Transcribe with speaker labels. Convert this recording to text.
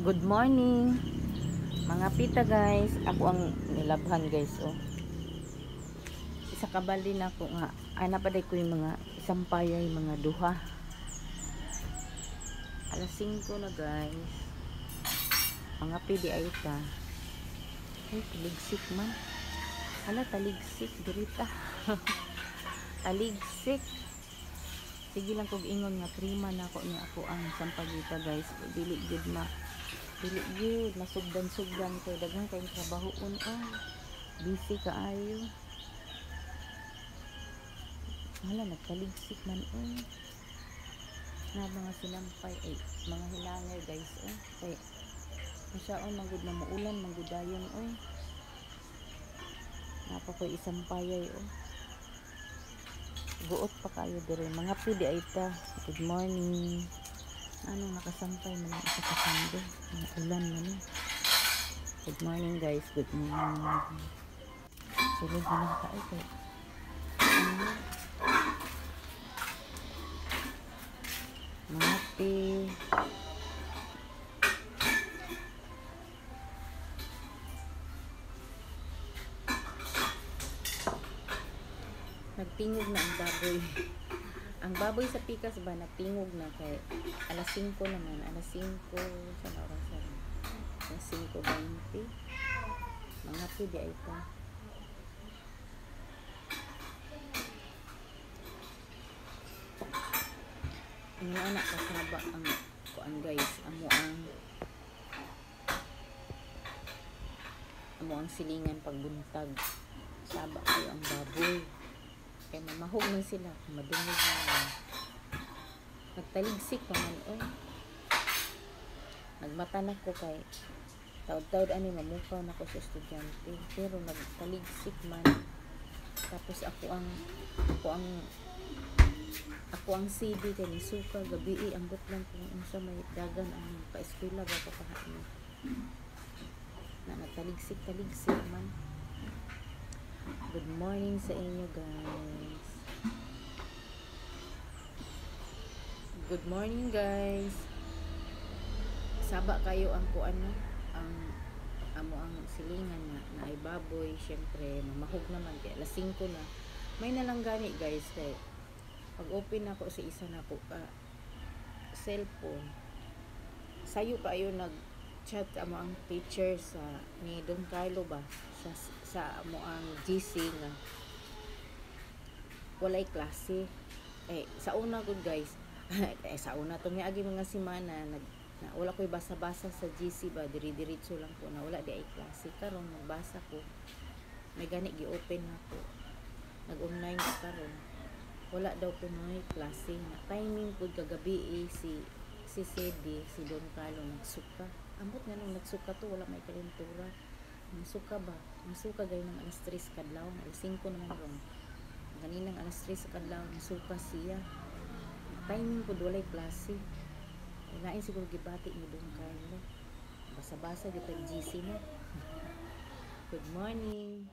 Speaker 1: Good morning mga pita guys. Ako ang nilabhan guys. Isa kabali na ako nga. Ay napaday ko yung mga isang payay mga duha. Alas 5 na guys. Mga pidi ay ta. Ay taligsik man. Hala taligsik dirita. Taligsik. Sige lang kog ingon nga prima na ako niya ako ang sampagita guys. Dili gud masugdan-sugdan kay daghan kay trabahoon busy kaayo. Hala nagtaligsik man na mga sinampay ay mga hilanger guys kay masyaon manggod na maulan manggudayon napa koy isang payay guot pa kayo dire mga pidi ay ta. Good morning. Anong nakasampay man ang isa kasando ulan man Good morning guys. Good morning. Sulod na lang tayo kay mga pi nagtingog na ang baboy. Ang baboy sa pikas ba nagtingog na kay alas 5 naman. Alas 5 sa orasan. Alas 5:20. Mga pidi ay ta. Ang anak kasaba ang kuan guys. Amo ang silingan pagbuntag. Saba kayo ang baboy. Kaya mamahog man sila, madungog na nagtaligsik naman nagmata na ko kay taod-taod ani mamukaw na ko sa estudyante pero nagtaligsik man tapos ako ang CD kay ni suka gabi ambot lang kung unsa may dagan ang pa-eskwela ba ko pahain na nagtaligsik man. Good morning sa inyo guys. Good morning guys. Saba kayo ang ang silingan na ay baboy. Syempre mamahog naman kaya alas 5 na. May nalanggani guys kay pag open ako sa isa na ko cellphone. Sayo kayo nag-chat amo ang teacher sa ni Don Carlo ba sa amo ang GC nga walay klase sa una good guys sa una tong agi mga semana na wala ko'y basa-basa sa GC ba diri-diretso lang po na wala di ay klase karon nagbasa ko may gani gi-open ako nag-online ko karon wala daw kunoy klase na timing pud kagabi si CD si Don Carlo nagsuka ambot nga nung nagsuka to wala may kalentura nagsuka ba nagsuka gay ng alas 3 kadlaw alas 5 naman ron ganinang alas 3 kadlaw nagsuka siya timing pud walay klase lain siguro gibati ni Don Carlo basa-basa gyud GC na. Good morning.